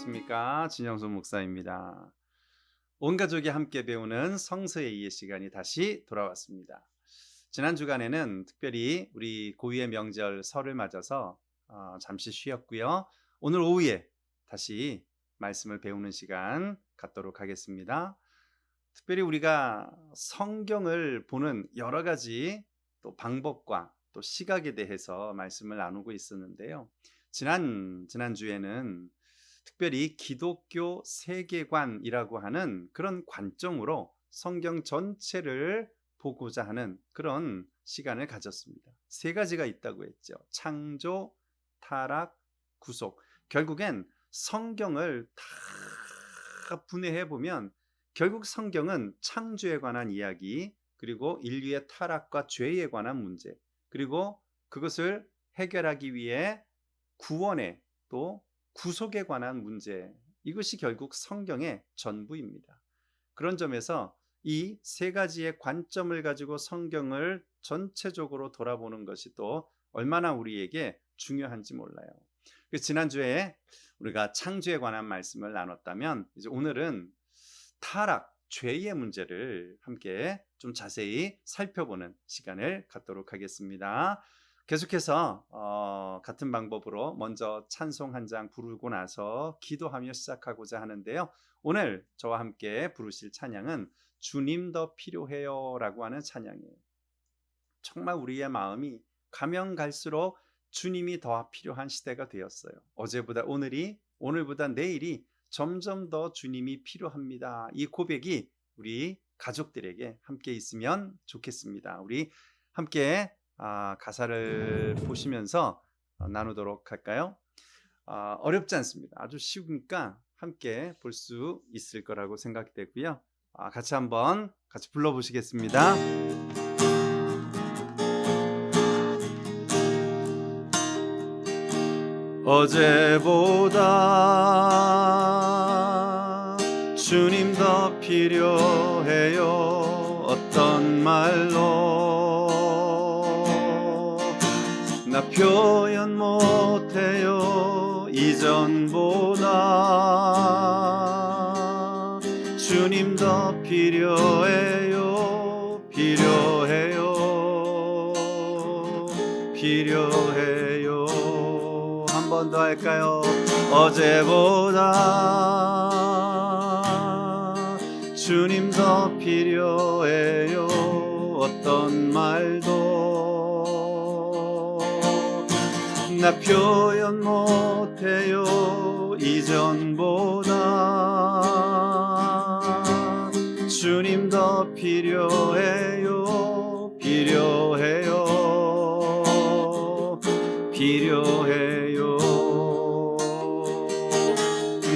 안녕하십니까, 진영수 목사입니다. 온 가족이 함께 배우는 성서의 이해 시간이 다시 돌아왔습니다. 지난 주간에는 특별히 우리 고유의 명절 설을 맞아서 잠시 쉬었고요. 오늘 오후에 다시 말씀을 배우는 시간 갖도록 하겠습니다. 특별히 우리가 성경을 보는 여러 가지 또 방법과 또 시각에 대해서 말씀을 나누고 있었는데요. 지난주에는 특별히 기독교 세계관이라고 하는 그런 관점으로 성경 전체를 보고자 하는 그런 시간을 가졌습니다. 세 가지가 있다고 했죠. 창조, 타락, 구속. 결국엔 성경을 다 분해해 보면 결국 성경은 창조에 관한 이야기, 그리고 인류의 타락과 죄에 관한 문제, 그리고 그것을 해결하기 위해 구원에 또 구속에 관한 문제, 이것이 결국 성경의 전부입니다. 그런 점에서 이 세 가지의 관점을 가지고 성경을 전체적으로 돌아보는 것이 또 얼마나 우리에게 중요한지 몰라요. 지난주에 우리가 창조에 관한 말씀을 나눴다면, 이제 오늘은 타락, 죄의 문제를 함께 좀 자세히 살펴보는 시간을 갖도록 하겠습니다. 계속해서 같은 방법으로 먼저 찬송 한 장 부르고 나서 기도하며 시작하고자 하는데요. 오늘 저와 함께 부르실 찬양은 주님 더 필요해요 라고 하는 찬양이에요. 정말 우리의 마음이 가면 갈수록 주님이 더 필요한 시대가 되었어요. 어제보다 오늘이, 오늘보다 내일이 점점 더 주님이 필요합니다. 이 고백이 우리 가족들에게 함께 있으면 좋겠습니다. 우리 함께 가사를 보시면서 나누도록 할까요? 어렵지 않습니다. 아주 쉬우니까 함께 볼 수 있을 거라고 생각되고요. 같이 한번 불러보시겠습니다. 어제보다 주님 더 필요해요. 어떤 말로 나 표현 못해요. 이전보다 주님 더 필요해요. 필요해요. 필요해요. 한 번 더 할까요? 어제보다 주님 더 필요해요. 어떤 말도 나 표현 못해요. 이전보다 주님 더 필요해요. 필요해요. 필요해요.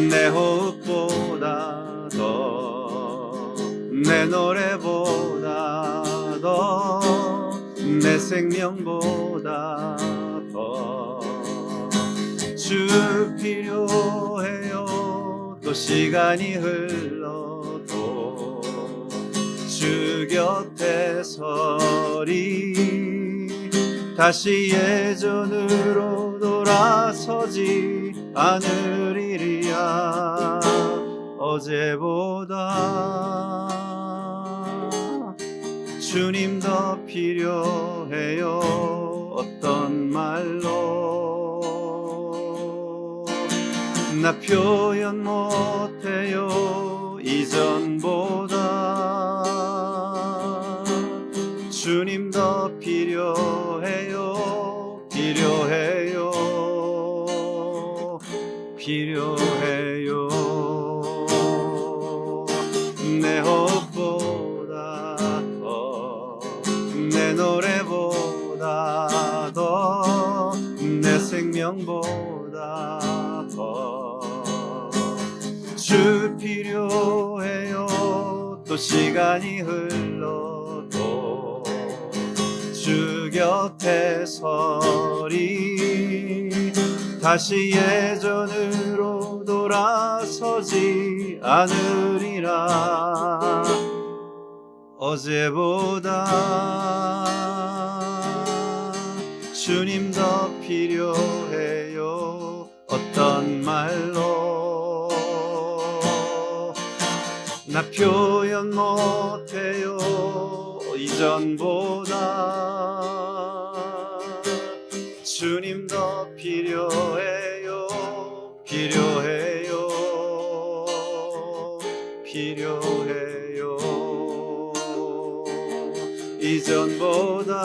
내 호흡보다 더, 내 노래보다 더, 내 생명보다 더 주 필요해요. 또 시간이 흘러도 주 곁에 서리 다시 예전으로 돌아서지 않으리라. 어제보다 주님 더 필요해요. 어떤 말로 나 표현 못해요. 이전보다 주님 더 필요해요. 필요해요. 필요해요. 내 호흡보다 더, 내 노래보다 더, 내 생명보다 더 주 필요해요. 또 시간이 흘러도 주 곁에 서리 다시 예전으로 돌아서지 않으리라. 어제보다 주님 더 필요해요. 어떤 말로 표현 못해요. 이전보다 주님 더 필요해요. 필요해요. 필요해요. 이전보다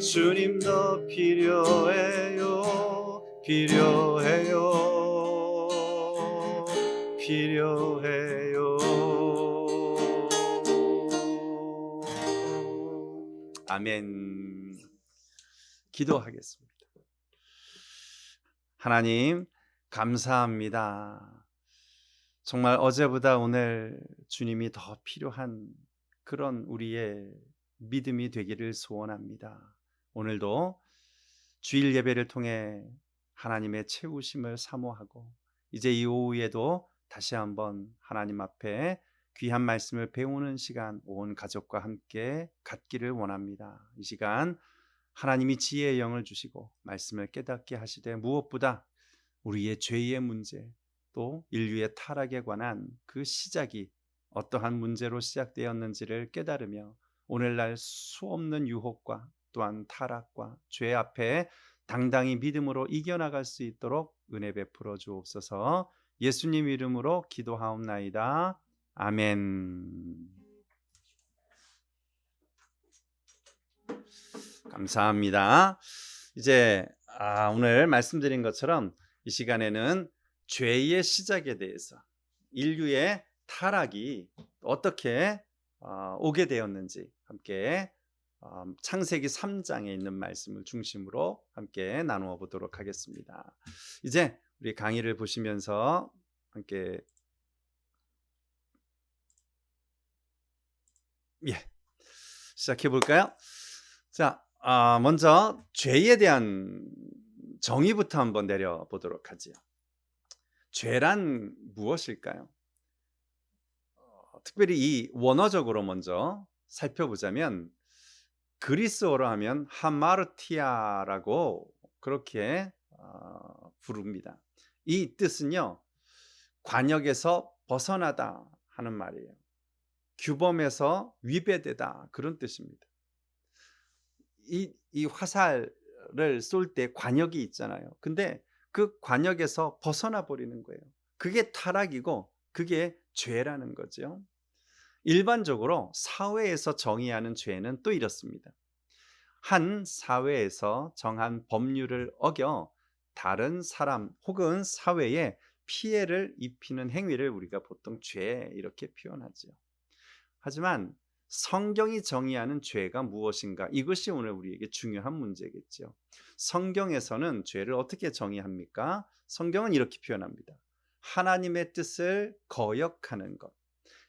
주님 더 필요해요. 필요해요. 필요해요. 아멘. 기도하겠습니다. 하나님, 감사합니다. 정말 어제보다 오늘 주님이 더 필요한 그런 우리의 믿음이 되기를 소원합니다. 오늘도 주일 예배를 통해 하나님의 채우심을 사모하고 이제 이 오후에도 다시 한번 하나님 앞에 귀한 말씀을 배우는 시간 온 가족과 함께 갖기를 원합니다. 이 시간 하나님이 지혜의 영을 주시고 말씀을 깨닫게 하시되 무엇보다 우리의 죄의 문제 또 인류의 타락에 관한 그 시작이 어떠한 문제로 시작되었는지를 깨달으며 오늘날 수없는 유혹과 또한 타락과 죄 앞에 당당히 믿음으로 이겨나갈 수 있도록 은혜 베풀어 주옵소서. 예수님 이름으로 기도하옵나이다. 아멘. 감사합니다. 이제 오늘 말씀드린 것처럼 이 시간에는 죄의 시작에 대해서 인류의 타락이 어떻게 오게 되었는지 함께 창세기 3장에 있는 말씀을 중심으로 함께 나누어 보도록 하겠습니다. 이제 우리 강의를 보시면서 함께 시작해 볼까요? 자, 먼저 죄에 대한 정의부터 한번 내려보도록 하지요. 죄란 무엇일까요? 특별히 이 원어적으로 먼저 살펴보자면 그리스어로 하면 하마르티아라고 그렇게 부릅니다. 이 뜻은요, 관역에서 벗어나다 하는 말이에요. 규범에서 위배되다 그런 뜻입니다. 이 화살을 쏠 때 관역이 있잖아요. 근데 그 관역에서 벗어나 버리는 거예요. 그게 타락이고 그게 죄라는 거죠. 일반적으로 사회에서 정의하는 죄는 또 이렇습니다. 한 사회에서 정한 법률을 어겨 다른 사람 혹은 사회에 피해를 입히는 행위를 우리가 보통 죄 이렇게 표현하죠. 하지만 성경이 정의하는 죄가 무엇인가? 이것이 오늘 우리에게 중요한 문제겠죠. 성경에서는 죄를 어떻게 정의합니까? 성경은 이렇게 표현합니다. 하나님의 뜻을 거역하는 것,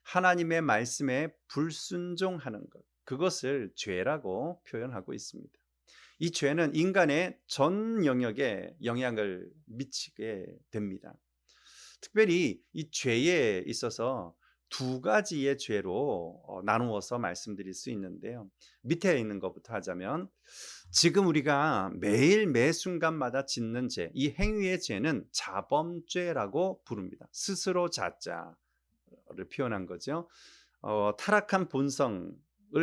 하나님의 말씀에 불순종하는 것, 그것을 죄라고 표현하고 있습니다. 이 죄는 인간의 전 영역에 영향을 미치게 됩니다. 특별히 이 죄에 있어서 두 가지의 죄로 나누어서 말씀드릴 수 있는데요. 밑에 있는 것부터 하자면 지금 우리가 매일 매 순간마다 짓는 죄, 이 행위의 죄는 자범죄라고 부릅니다. 스스로 자자를 표현한 거죠. 타락한 본성을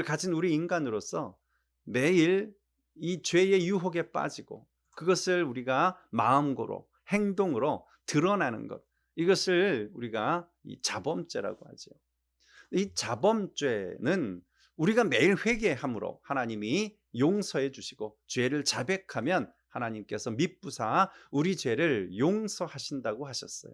가진 우리 인간으로서 매일 이 죄의 유혹에 빠지고 그것을 우리가 마음으로 행동으로 드러나는 것, 이것을 우리가 이 자범죄라고 하죠. 이 자범죄는 우리가 매일 회개함으로 하나님이 용서해 주시고 죄를 자백하면 하나님께서 미쁘사 우리 죄를 용서하신다고 하셨어요.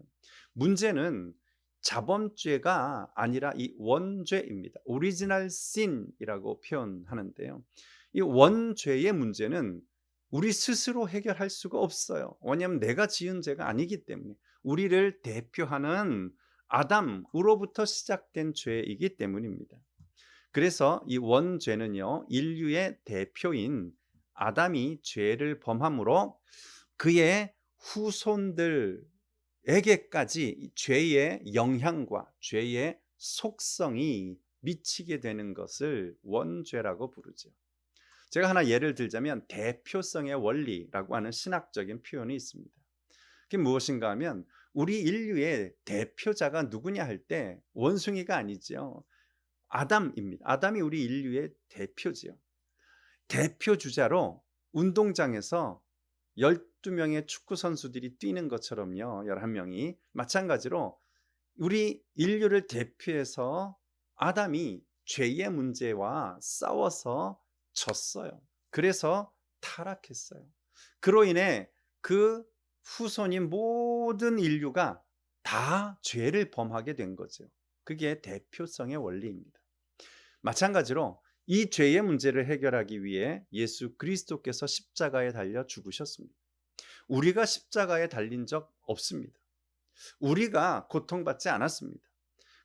문제는 자범죄가 아니라 이 원죄입니다. 오리지널 신이라고 표현하는데요. 이 원죄의 문제는 우리 스스로 해결할 수가 없어요. 왜냐하면 내가 지은 죄가 아니기 때문에 우리를 대표하는 아담으로부터 시작된 죄이기 때문입니다. 그래서 이 원죄는요, 인류의 대표인 아담이 죄를 범함으로 그의 후손들에게까지 죄의 영향과 죄의 속성이 미치게 되는 것을 원죄라고 부르죠. 제가 하나 예를 들자면 대표성의 원리라고 하는 신학적인 표현이 있습니다. 그게 무엇인가 하면 우리 인류의 대표자가 누구냐 할 때 원숭이가 아니죠. 아담입니다. 아담이 우리 인류의 대표지요. 대표 주자로 운동장에서 12명의 축구 선수들이 뛰는 것처럼요. 11명이 마찬가지로 우리 인류를 대표해서 아담이 죄의 문제와 싸워서 졌어요. 그래서 타락했어요. 그로 인해 그 후손인 모든 인류가 다 죄를 범하게 된 거죠. 그게 대표성의 원리입니다. 마찬가지로 이 죄의 문제를 해결하기 위해 예수 그리스도께서 십자가에 달려 죽으셨습니다. 우리가 십자가에 달린 적 없습니다. 우리가 고통받지 않았습니다.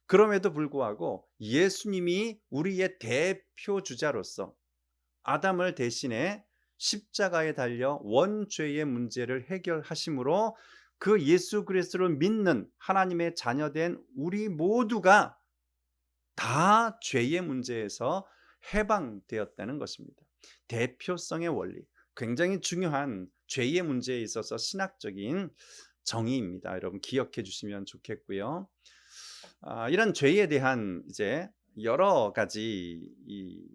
그럼에도 불구하고 예수님이 우리의 대표 주자로서 아담을 대신해 십자가에 달려 원죄의 문제를 해결하심으로 그 예수 그리스도를 믿는 하나님의 자녀된 우리 모두가 다 죄의 문제에서 해방되었다는 것입니다. 대표성의 원리, 굉장히 중요한 죄의 문제에 있어서 신학적인 정의입니다. 여러분 기억해 주시면 좋겠고요. 이런 죄에 대한 이제 여러 가지 이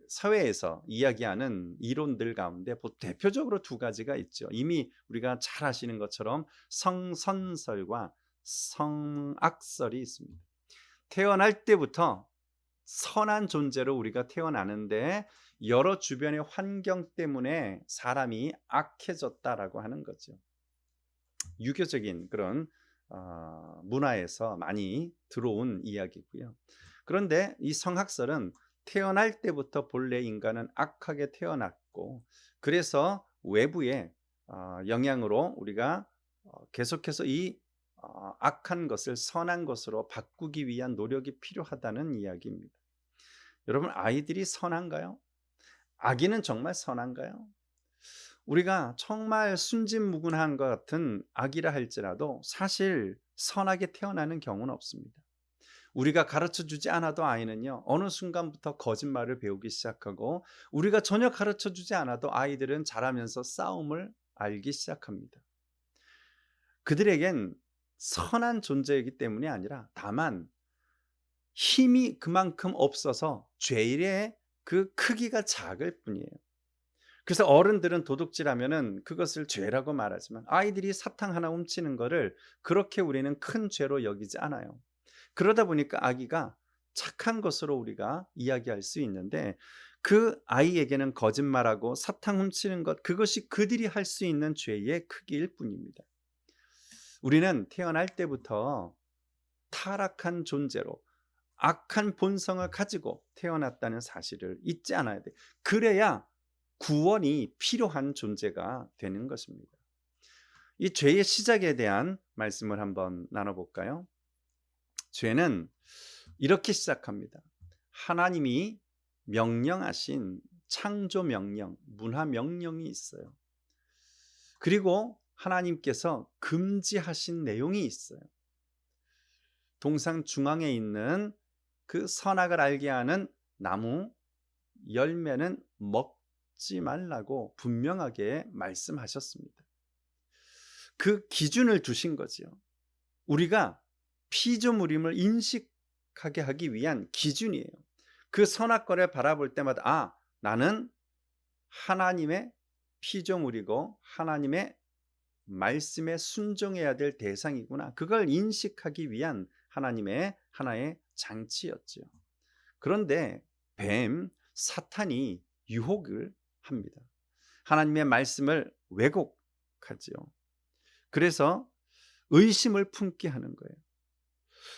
사회에서 이야기하는 이론들 가운데 대표적으로 두 가지가 있죠. 이미 우리가 잘 아시는 것처럼 성선설과 성악설이 있습니다. 태어날 때부터 선한 존재로 우리가 태어나는데 여러 주변의 환경 때문에 사람이 악해졌다라고 하는 거죠. 유교적인 그런 문화에서 많이 들어온 이야기고요. 그런데 이 성학설은 태어날 때부터 본래 인간은 악하게 태어났고 그래서 외부의 영향으로 우리가 계속해서 이 악한 것을 선한 것으로 바꾸기 위한 노력이 필요하다는 이야기입니다. 여러분, 아이들이 선한가요? 아기는 정말 선한가요? 우리가 정말 순진무구한 것 같은 아기라 할지라도 사실 선하게 태어나는 경우는 없습니다. 우리가 가르쳐주지 않아도 아이는요, 어느 순간부터 거짓말을 배우기 시작하고 우리가 전혀 가르쳐주지 않아도 아이들은 자라면서 싸움을 알기 시작합니다. 그들에겐 선한 존재이기 때문이 아니라 다만 힘이 그만큼 없어서 죄의 그 크기가 작을 뿐이에요. 그래서 어른들은 도둑질하면은 그것을 죄라고 말하지만 아이들이 사탕 하나 훔치는 거를 그렇게 우리는 큰 죄로 여기지 않아요. 그러다 보니까 아기가 착한 것으로 우리가 이야기할 수 있는데 그 아이에게는 거짓말하고 사탕 훔치는 것, 그것이 그들이 할 수 있는 죄의 크기일 뿐입니다. 우리는 태어날 때부터 타락한 존재로 악한 본성을 가지고 태어났다는 사실을 잊지 않아야 돼. 그래야 구원이 필요한 존재가 되는 것입니다. 이 죄의 시작에 대한 말씀을 한번 나눠볼까요? 죄는 이렇게 시작합니다. 하나님이 명령하신 창조 명령, 문화 명령이 있어요. 그리고 하나님께서 금지하신 내용이 있어요. 동상 중앙에 있는 그 선악을 알게 하는 나무 열매는 먹지 말라고 분명하게 말씀하셨습니다. 그 기준을 두신 거지요. 우리가 피조물임을 인식하게 하기 위한 기준이에요. 그 선악과를 바라볼 때마다 나는 하나님의 피조물이고 하나님의 말씀에 순종해야 될 대상이구나. 그걸 인식하기 위한 하나님의 하나의 장치였지요. 그런데 사탄이 유혹을 합니다. 하나님의 말씀을 왜곡하지요. 그래서 의심을 품게 하는 거예요.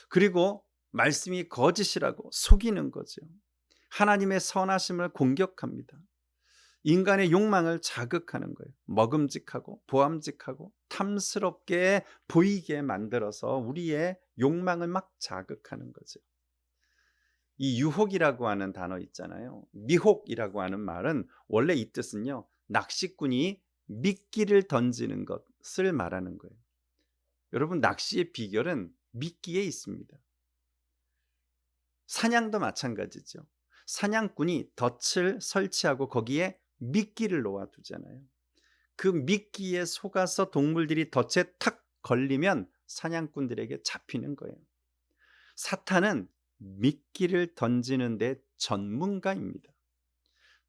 그리고 말씀이 거짓이라고 속이는 거죠. 하나님의 선하심을 공격합니다. 인간의 욕망을 자극하는 거예요. 먹음직하고 보암직하고 탐스럽게 보이게 만들어서 우리의 욕망을 막 자극하는 거죠. 이 유혹이라고 하는 단어 있잖아요. 미혹이라고 하는 말은 원래 이 뜻은요, 낚시꾼이 미끼를 던지는 것을 말하는 거예요. 여러분, 낚시의 비결은 미끼에 있습니다. 사냥도 마찬가지죠. 사냥꾼이 덫을 설치하고 거기에 미끼를 놓아두잖아요. 그 미끼에 속아서 동물들이 덫에 탁 걸리면 사냥꾼들에게 잡히는 거예요. 사탄은 미끼를 던지는 데 전문가입니다.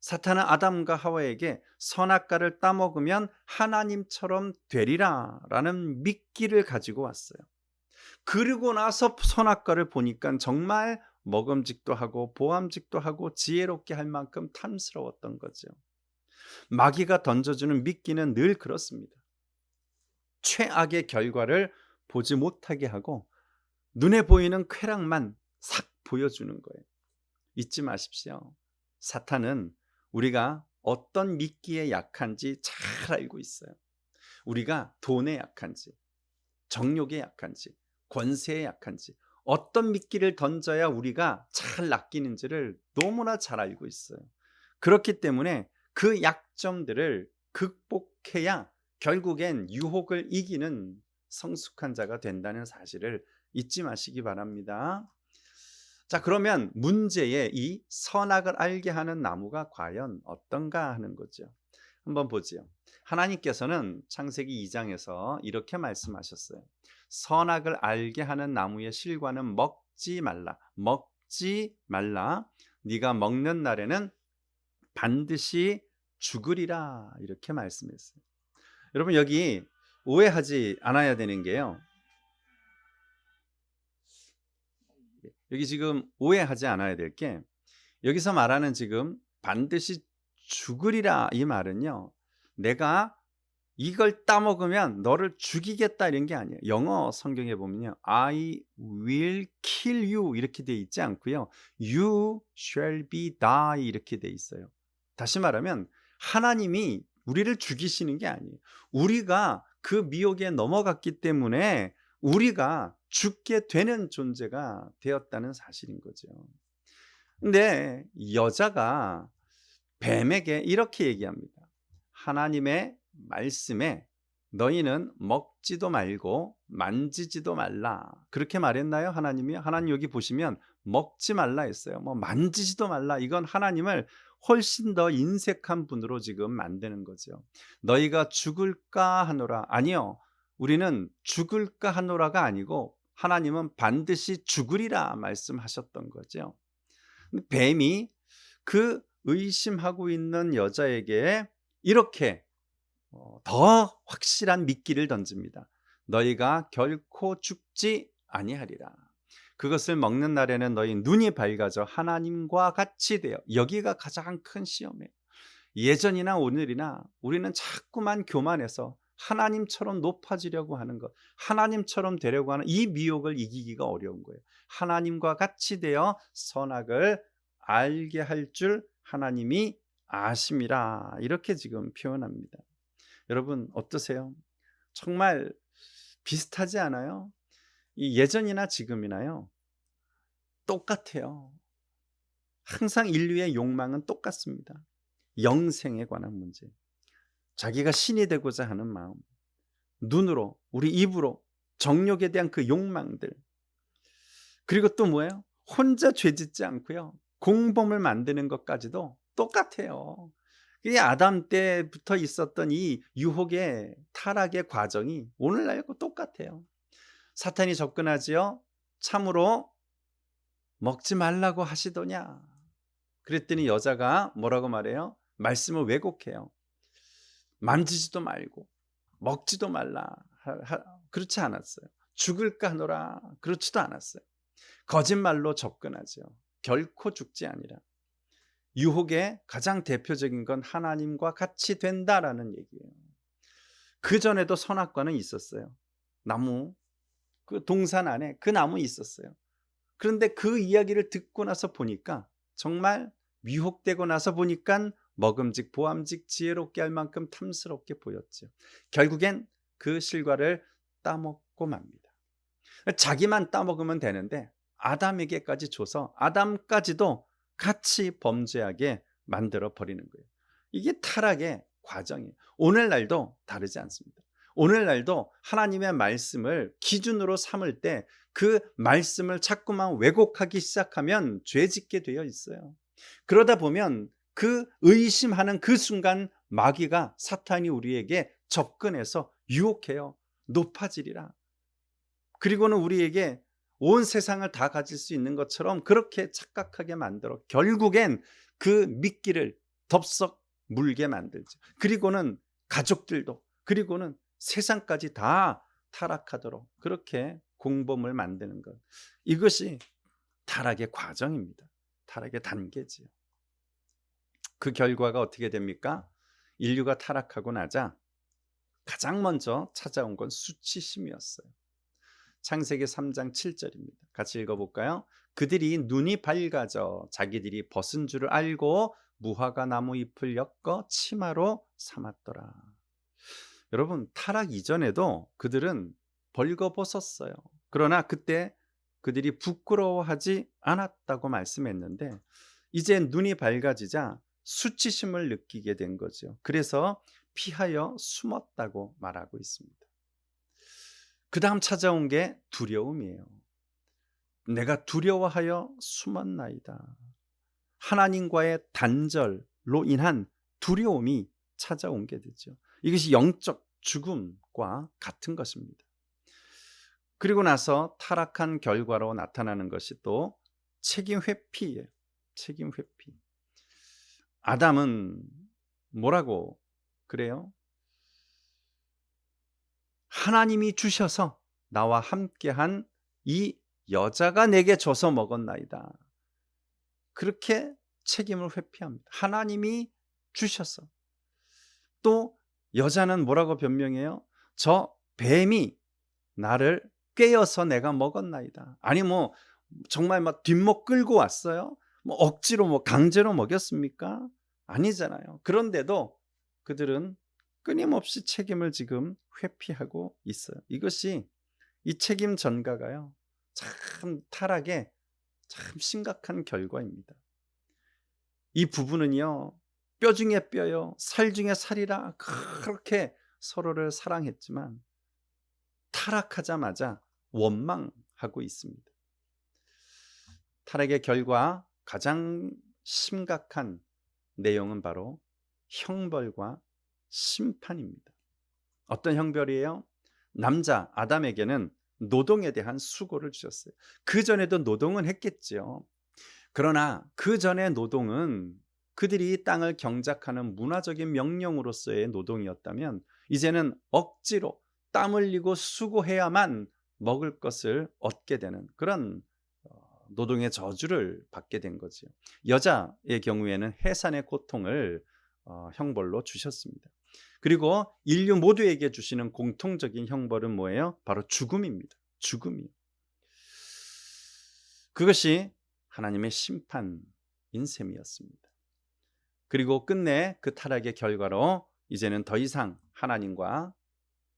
사탄은 아담과 하와에게 선악과를 따먹으면 하나님처럼 되리라 라는 미끼를 가지고 왔어요. 그리고 나서 선악과를 보니까 정말 먹음직도 하고 보암직도 하고 지혜롭게 할 만큼 탐스러웠던 거죠. 마귀가 던져주는 미끼는 늘 그렇습니다. 최악의 결과를 보지 못하게 하고 눈에 보이는 쾌락만 싹 보여주는 거예요. 잊지 마십시오. 사탄은 우리가 어떤 미끼에 약한지 잘 알고 있어요. 우리가 돈에 약한지, 정욕에 약한지, 권세에 약한지, 어떤 미끼를 던져야 우리가 잘 낚이는지를 너무나 잘 알고 있어요. 그렇기 때문에 그 약점들을 극복해야 결국엔 유혹을 이기는 성숙한 자가 된다는 사실을 잊지 마시기 바랍니다. 자, 그러면 문제의 이 선악을 알게 하는 나무가 과연 어떤가 하는 거죠. 한번 보지요. 하나님께서는 창세기 2장에서 이렇게 말씀하셨어요. 선악을 알게 하는 나무의 실과는 먹지 말라. 먹지 말라. 네가 먹는 날에는 반드시 죽으리라. 이렇게 말씀했어요. 여러분, 여기 오해하지 않아야 되는 게요. 여기 지금 오해하지 않아야 될 게, 여기서 말하는 지금 반드시 죽으리라 이 말은요, 내가 이걸 따먹으면 너를 죽이겠다 이런 게 아니에요. 영어 성경에 보면요, I will kill you 이렇게 돼 있지 않고요, You shall be die 이렇게 돼 있어요. 다시 말하면 하나님이 우리를 죽이시는 게 아니에요. 우리가 그 미혹에 넘어갔기 때문에 우리가 죽게 되는 존재가 되었다는 사실인 거죠. 근데 여자가 뱀에게 이렇게 얘기합니다. 하나님의 말씀에 너희는 먹지도 말고 만지지도 말라. 그렇게 말했나요? 하나님이? 하나님 여기 보시면 먹지 말라 했어요. 뭐 만지지도 말라. 이건 하나님을 훨씬 더 인색한 분으로 지금 만드는 거죠. 너희가 죽을까 하노라. 아니요. 우리는 죽을까 하노라가 아니고 하나님은 반드시 죽으리라 말씀하셨던 거죠. 뱀이 그 의심하고 있는 여자에게 이렇게 더 확실한 미끼를 던집니다. 너희가 결코 죽지 아니하리라. 그것을 먹는 날에는 너희 눈이 밝아져 하나님과 같이 되어. 여기가 가장 큰 시험이에요. 예전이나 오늘이나 우리는 자꾸만 교만해서 하나님처럼 높아지려고 하는 것, 하나님처럼 되려고 하는 이 미혹을 이기기가 어려운 거예요. 하나님과 같이 되어 선악을 알게 할 줄 하나님이 아심이라 이렇게 지금 표현합니다. 여러분 어떠세요? 정말 비슷하지 않아요? 이 예전이나 지금이나요, 똑같아요. 항상 인류의 욕망은 똑같습니다. 영생에 관한 문제, 자기가 신이 되고자 하는 마음, 눈으로, 우리 입으로 정욕에 대한 그 욕망들, 그리고 또 뭐예요? 혼자 죄짓지 않고요, 공범을 만드는 것까지도 똑같아요. 이 아담 때부터 있었던 이 유혹의 타락의 과정이 오늘날과 똑같아요. 사탄이 접근하지요. 참으로 먹지 말라고 하시더냐. 그랬더니 여자가 뭐라고 말해요? 말씀을 왜곡해요. 만지지도 말고 먹지도 말라. 그렇지 않았어요. 죽을까 하노라. 그렇지도 않았어요. 거짓말로 접근하죠. 결코 죽지 아니라. 유혹의 가장 대표적인 건 하나님과 같이 된다라는 얘기예요. 그 전에도 선악과는 있었어요. 나무, 그 동산 안에 그 나무 있었어요. 그런데 그 이야기를 듣고 나서 보니까, 정말 미혹되고 나서 보니까 먹음직 보암직 지혜롭게 할 만큼 탐스럽게 보였죠. 결국엔 그 실과를 따먹고 맙니다. 자기만 따먹으면 되는데 아담에게까지 줘서 아담까지도 같이 범죄하게 만들어 버리는 거예요. 이게 타락의 과정이에요. 오늘날도 다르지 않습니다. 오늘날도 하나님의 말씀을 기준으로 삼을 때 그 말씀을 자꾸만 왜곡하기 시작하면 죄짓게 되어 있어요. 그러다 보면 그 의심하는 그 순간 마귀가, 사탄이 우리에게 접근해서 유혹해요. 높아지리라. 그리고는 우리에게 온 세상을 다 가질 수 있는 것처럼 그렇게 착각하게 만들어 결국엔 그 미끼를 덥석 물게 만들죠. 그리고는 가족들도, 그리고는 세상까지 다 타락하도록 그렇게 공범을 만드는 것. 이것이 타락의 과정입니다. 타락의 단계지요. 그 결과가 어떻게 됩니까? 인류가 타락하고 나자 가장 먼저 찾아온 건 수치심이었어요. 창세기 3장 7절입니다. 같이 읽어볼까요? 그들이 눈이 밝아져 자기들이 벗은 줄을 알고 무화과 나무 잎을 엮어 치마로 삼았더라. 여러분, 타락 이전에도 그들은 벌거벗었어요. 그러나 그때 그들이 부끄러워하지 않았다고 말씀했는데 이제 눈이 밝아지자 수치심을 느끼게 된 거죠. 그래서 피하여 숨었다고 말하고 있습니다. 그 다음 찾아온 게 두려움이에요. 내가 두려워하여 숨었나이다. 하나님과의 단절로 인한 두려움이 찾아온 게 되죠. 이것이 영적 죽음과 같은 것입니다. 그리고 나서 타락한 결과로 나타나는 것이 또 책임 회피예요. 책임 회피. 아담은 뭐라고 그래요? 하나님이 주셔서 나와 함께한 이 여자가 내게 줘서 먹었나이다. 그렇게 책임을 회피합니다. 하나님이 주셔서. 또 여자는 뭐라고 변명해요? 저 뱀이 나를 꿰어서 내가 먹었나이다. 아니 뭐 정말 막 뒷목 끌고 왔어요? 뭐 억지로 뭐 강제로 먹였습니까? 아니잖아요. 그런데도 그들은 끊임없이 책임을 지금 회피하고 있어요. 이것이 이 책임 전가가요. 참 타락의 참 심각한 결과입니다. 이 부부는요. 뼈 중에 뼈요, 살 중에 살이라 그렇게 서로를 사랑했지만 타락하자마자 원망하고 있습니다. 타락의 결과 가장 심각한 내용은 바로 형벌과 심판입니다. 어떤 형벌이에요? 남자 아담에게는 노동에 대한 수고를 주셨어요. 그 전에도 노동은 했겠죠. 그러나 그 전의 노동은 그들이 땅을 경작하는 문화적인 명령으로서의 노동이었다면 이제는 억지로 땀 흘리고 수고해야만 먹을 것을 얻게 되는 그런 노동의 저주를 받게 된 거죠. 여자의 경우에는 해산의 고통을 형벌로 주셨습니다. 그리고 인류 모두에게 주시는 공통적인 형벌은 뭐예요? 바로 죽음입니다. 죽음이요. 그것이 하나님의 심판인 셈이었습니다. 그리고 끝내 그 타락의 결과로 이제는 더 이상 하나님과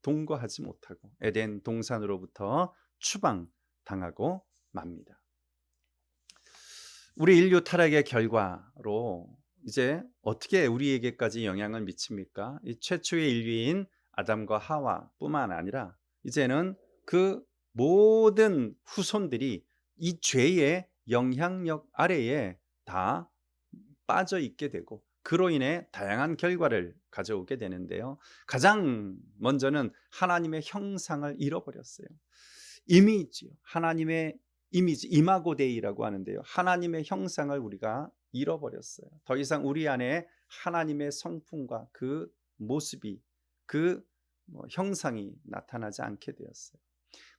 동거하지 못하고 에덴 동산으로부터 추방당하고 맙니다. 우리 인류 타락의 결과로 이제 어떻게 우리에게까지 영향을 미칩니까? 이 최초의 인류인 아담과 하와뿐만 아니라 이제는 그 모든 후손들이 이 죄의 영향력 아래에 다 빠져 있게 되고 그로 인해 다양한 결과를 가져오게 되는데요. 가장 먼저는 하나님의 형상을 잃어버렸어요. 이미지요. 하나님의 이미지, 이마고 데이라고 하는데요. 하나님의 형상을 우리가 잃어버렸어요. 더 이상 우리 안에 하나님의 성품과 그 모습이 그 형상이 나타나지 않게 되었어요.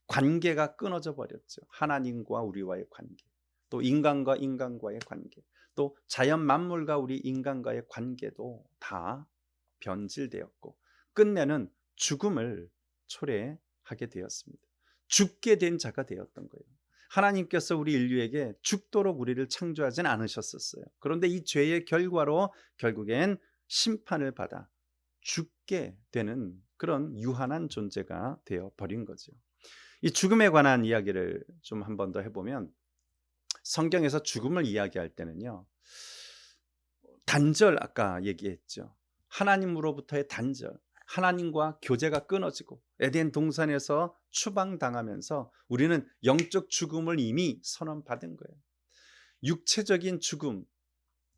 관계가 끊어져 버렸죠. 하나님과 우리와의 관계, 또 인간과 인간과의 관계, 또 자연 만물과 우리 인간과의 관계도 다 변질되었고 끝내는 죽음을 초래하게 되었습니다. 죽게 된 자가 되었던 거예요. 하나님께서 우리 인류에게 죽도록 우리를 창조하진 않으셨었어요. 그런데 이 죄의 결과로 결국엔 심판을 받아 죽게 되는 그런 유한한 존재가 되어 버린 거죠. 이 죽음에 관한 이야기를 좀 한 번 더 해보면 성경에서 죽음을 이야기할 때는요. 단절 아까 얘기했죠. 하나님으로부터의 단절. 하나님과 교제가 끊어지고 에덴 동산에서 추방당하면서 우리는 영적 죽음을 이미 선언받은 거예요. 육체적인 죽음,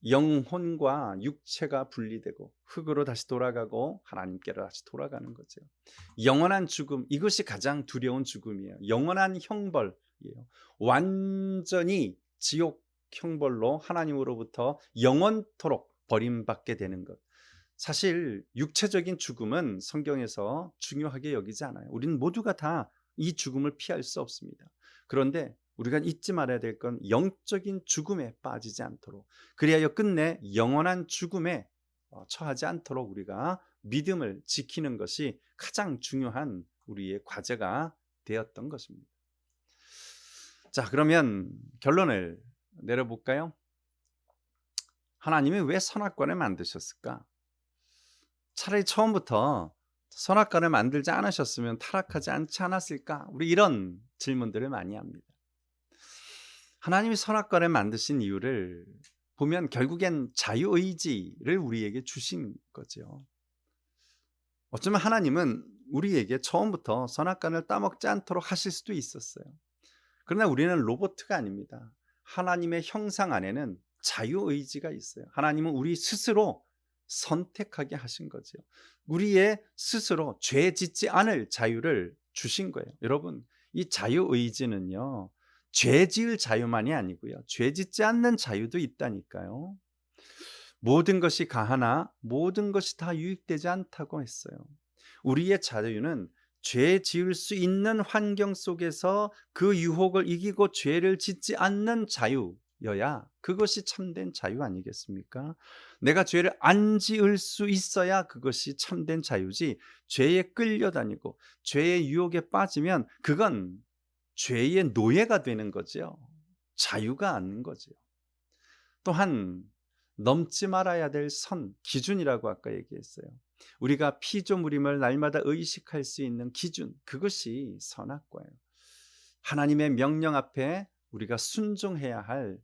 영혼과 육체가 분리되고 흙으로 다시 돌아가고 하나님께로 다시 돌아가는 거죠. 영원한 죽음, 이것이 가장 두려운 죽음이에요. 영원한 형벌이에요. 완전히 지옥 형벌로 하나님으로부터 영원토록 버림받게 되는 것. 사실 육체적인 죽음은 성경에서 중요하게 여기지 않아요. 우리는 모두가 다 이 죽음을 피할 수 없습니다. 그런데 우리가 잊지 말아야 될 건 영적인 죽음에 빠지지 않도록, 그리하여 끝내 영원한 죽음에 처하지 않도록 우리가 믿음을 지키는 것이 가장 중요한 우리의 과제가 되었던 것입니다. 자, 그러면 결론을 내려볼까요? 하나님이 왜 선악과를 만드셨을까? 차라리 처음부터 선악과를 만들지 않으셨으면 타락하지 않지 않았을까? 우리 이런 질문들을 많이 합니다. 하나님이 선악과를 만드신 이유를 보면 결국엔 자유의지를 우리에게 주신 거죠. 어쩌면 하나님은 우리에게 처음부터 선악과를 따먹지 않도록 하실 수도 있었어요. 그러나 우리는 로봇가 아닙니다. 하나님의 형상 안에는 자유의지가 있어요. 하나님은 우리 스스로 선택하게 하신 거죠. 우리의 스스로 죄 짓지 않을 자유를 주신 거예요. 여러분, 이 자유의지는요, 죄 지을 자유만이 아니고요, 죄 짓지 않는 자유도 있다니까요. 모든 것이 가하나 모든 것이 다 유익되지 않다고 했어요. 우리의 자유는 죄 지을 수 있는 환경 속에서 그 유혹을 이기고 죄를 짓지 않는 자유여야 그것이 참된 자유 아니겠습니까? 내가 죄를 안 지을 수 있어야 그것이 참된 자유지, 죄에 끌려다니고 죄의 유혹에 빠지면 그건 죄의 노예가 되는 거죠. 자유가 아닌 거죠. 또한 넘지 말아야 될 선, 기준이라고 아까 얘기했어요. 우리가 피조물임을 날마다 의식할 수 있는 기준, 그것이 선악과예요. 하나님의 명령 앞에 우리가 순종해야 할,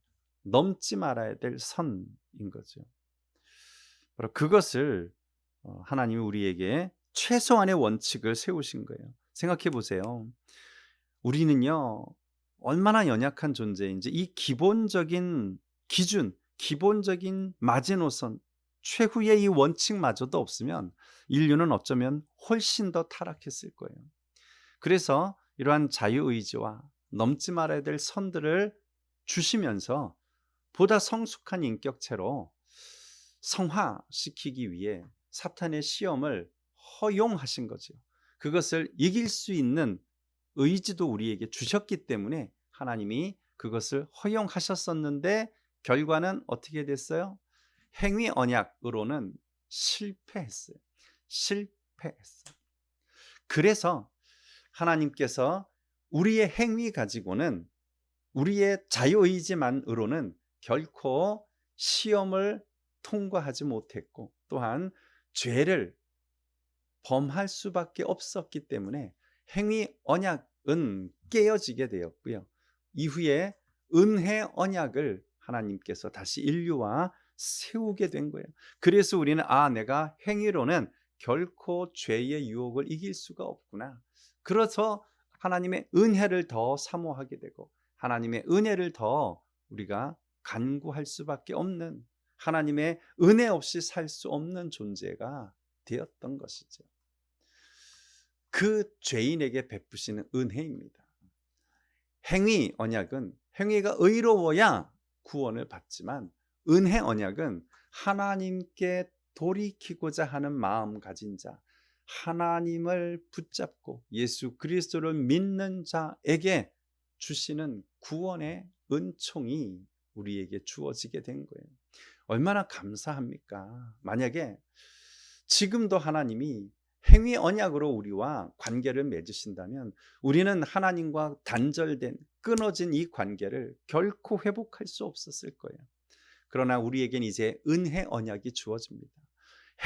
넘지 말아야 될 선인 거죠. 바로 그것을 하나님이 우리에게 최소한의 원칙을 세우신 거예요. 생각해 보세요. 우리는요, 얼마나 연약한 존재인지 이 기본적인 기준, 기본적인 마지노선, 최후의 이 원칙마저도 없으면 인류는 어쩌면 훨씬 더 타락했을 거예요. 그래서 이러한 자유의지와 넘지 말아야 될 선들을 주시면서 보다 성숙한 인격체로 성화시키기 위해 사탄의 시험을 허용하신 거죠. 그것을 이길 수 있는 의지도 우리에게 주셨기 때문에 하나님이 그것을 허용하셨었는데 결과는 어떻게 됐어요? 행위 언약으로는 실패했어요. 실패했어요. 그래서 하나님께서 우리의 행위 가지고는, 우리의 자유의지만으로는 결코 시험을 통과하지 못했고 또한 죄를 범할 수밖에 없었기 때문에 행위 언약은 깨어지게 되었고요. 이후에 은혜 언약을 하나님께서 다시 인류와 세우게 된 거예요. 그래서 우리는 내가 행위로는 결코 죄의 유혹을 이길 수가 없구나. 그래서 하나님의 은혜를 더 사모하게 되고 하나님의 은혜를 더 우리가 간구할 수밖에 없는, 하나님의 은혜 없이 살 수 없는 존재가 되었던 것이죠. 그 죄인에게 베푸시는 은혜입니다. 행위 언약은 행위가 의로워야 구원을 받지만 은혜 언약은 하나님께 돌이키고자 하는 마음 가진 자, 하나님을 붙잡고 예수 그리스도를 믿는 자에게 주시는 구원의 은총이 우리에게 주어지게 된 거예요. 얼마나 감사합니까? 만약에 지금도 하나님이 행위 언약으로 우리와 관계를 맺으신다면 우리는 하나님과 단절된, 끊어진 이 관계를 결코 회복할 수 없었을 거예요. 그러나 우리에겐 이제 은혜 언약이 주어집니다.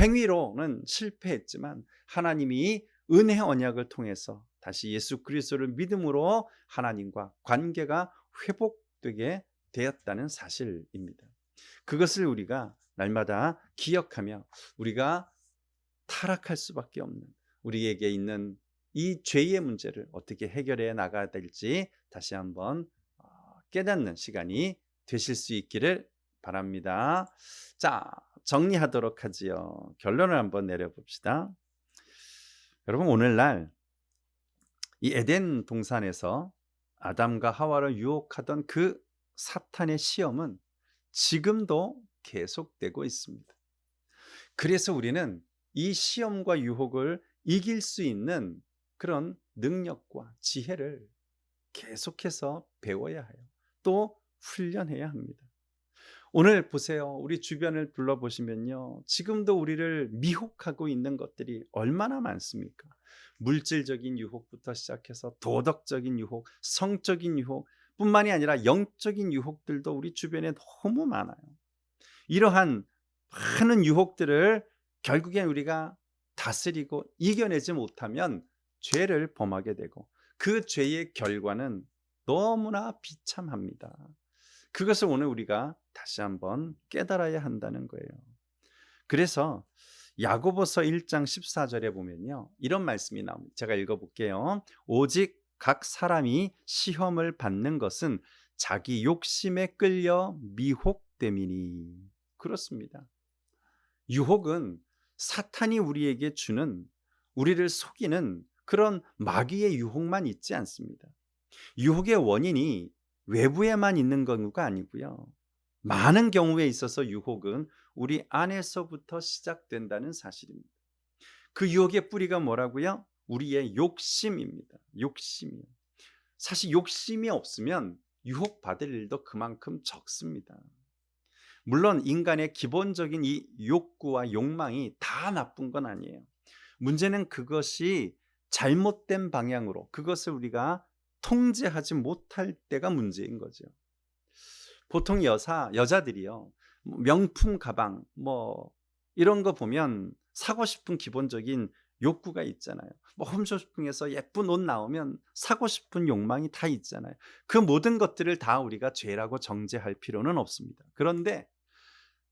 행위로는 실패했지만 하나님이 은혜 언약을 통해서 다시 예수 그리스도를 믿음으로 하나님과 관계가 회복되게 되었다는 사실입니다. 그것을 우리가 날마다 기억하며 우리가 타락할 수밖에 없는, 우리에게 있는 이 죄의 문제를 어떻게 해결해 나가야 될지 다시 한번 깨닫는 시간이 되실 수 있기를 바랍니다. 자, 정리하도록 하지요. 결론을 한번 내려봅시다. 여러분, 오늘날 이 에덴 동산에서 아담과 하와를 유혹하던 그 사탄의 시험은 지금도 계속되고 있습니다. 그래서 우리는 이 시험과 유혹을 이길 수 있는 그런 능력과 지혜를 계속해서 배워야 해요. 또 훈련해야 합니다. 오늘 보세요. 우리 주변을 둘러보시면요. 지금도 우리를 미혹하고 있는 것들이 얼마나 많습니까? 물질적인 유혹부터 시작해서 도덕적인 유혹, 성적인 유혹 뿐만이 아니라 영적인 유혹들도 우리 주변에 너무 많아요. 이러한 많은 유혹들을 결국엔 우리가 다스리고 이겨내지 못하면 죄를 범하게 되고 그 죄의 결과는 너무나 비참합니다. 그것을 오늘 우리가 다시 한번 깨달아야 한다는 거예요. 그래서 야고보서 1장 14절에 보면요. 이런 말씀이 나옵니다. 제가 읽어볼게요. 오직 각 사람이 시험을 받는 것은 자기 욕심에 끌려 미혹됨이니. 그렇습니다. 유혹은 사탄이 우리에게 주는, 우리를 속이는 그런 마귀의 유혹만 있지 않습니다. 유혹의 원인이 외부에만 있는 경우가 아니고요. 많은 경우에 있어서 유혹은 우리 안에서부터 시작된다는 사실입니다. 그 유혹의 뿌리가 뭐라고요? 우리의 욕심입니다. 욕심이요. 사실 욕심이 없으면 유혹받을 일도 그만큼 적습니다. 물론 인간의 기본적인 이 욕구와 욕망이 다 나쁜 건 아니에요. 문제는 그것이 잘못된 방향으로 그것을 우리가 통제하지 못할 때가 문제인 거죠. 보통 여자들이요. 명품 가방 이런 거 보면 사고 싶은 기본적인 욕구가 있잖아요. 홈쇼핑에서 예쁜 옷 나오면 사고 싶은 욕망이 다 있잖아요. 그 모든 것들을 다 우리가 죄라고 정죄할 필요는 없습니다. 그런데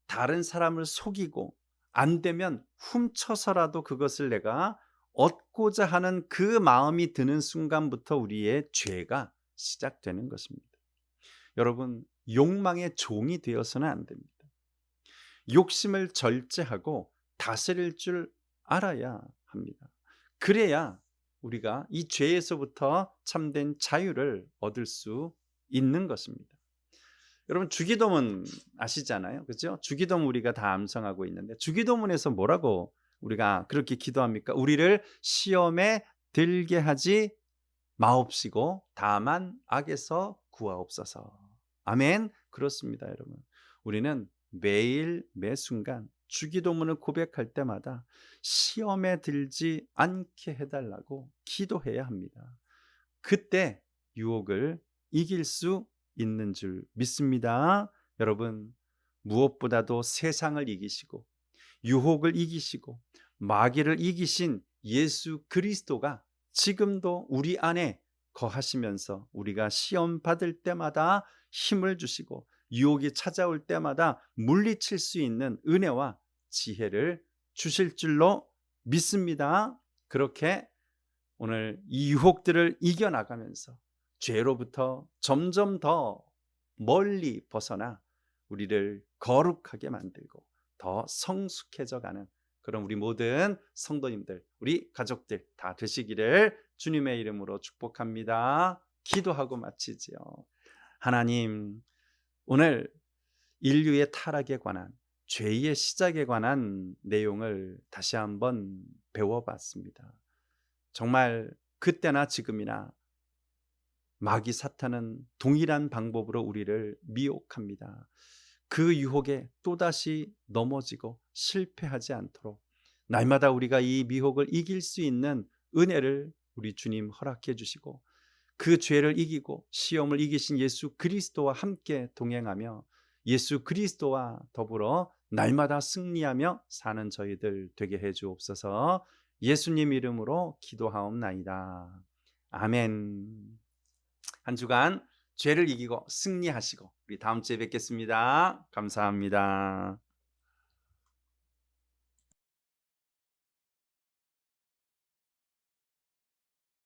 다른 사람을 속이고 안 되면 훔쳐서라도 그것을 내가 얻고자 하는 그 마음이 드는 순간부터 우리의 죄가 시작되는 것입니다. 여러분, 욕망의 종이 되어서는 안 됩니다. 욕심을 절제하고 다스릴 줄 알아야 합니다. 그래야 우리가 이 죄에서부터 참된 자유를 얻을 수 있는 것입니다. 여러분, 주기도문 아시잖아요. 그렇죠? 주기도문 우리가 다 암송하고 있는데 주기도문에서 뭐라고 우리가 그렇게 기도합니까? 우리를 시험에 들게 하지 마옵시고 다만 악에서 구하옵소서. 아멘. 그렇습니다, 여러분. 우리는 매일 매 순간 주기도문을 고백할 때마다 시험에 들지 않게 해달라고 기도해야 합니다. 그때 유혹을 이길 수 있는 줄 믿습니다. 여러분, 무엇보다도 세상을 이기시고 유혹을 이기시고 마귀를 이기신 예수 그리스도가 지금도 우리 안에 거하시면서 우리가 시험 받을 때마다 힘을 주시고 유혹이 찾아올 때마다 물리칠 수 있는 은혜와 지혜를 주실 줄로 믿습니다. 그렇게 오늘 이 유혹들을 이겨나가면서 죄로부터 점점 더 멀리 벗어나 우리를 거룩하게 만들고 더 성숙해져 가는 그런 우리 모든 성도님들, 우리 가족들 다 되시기를 주님의 이름으로 축복합니다. 기도하고 마치지요. 하나님, 오늘 인류의 타락에 관한 죄의 시작에 관한 내용을 다시 한번 배워봤습니다. 정말 그때나 지금이나 마귀 사탄은 동일한 방법으로 우리를 미혹합니다. 그 유혹에 또다시 넘어지고 실패하지 않도록 날마다 우리가 이 미혹을 이길 수 있는 은혜를 우리 주님 허락해 주시고 그 죄를 이기고 시험을 이기신 예수 그리스도와 함께 동행하며 예수 그리스도와 더불어 날마다 승리하며 사는 저희들 되게 해 주옵소서. 예수님 이름으로 기도하옵나이다. 아멘. 한 주간 죄를 이기고 승리하시고 우리 다음 주에 뵙겠습니다. 감사합니다.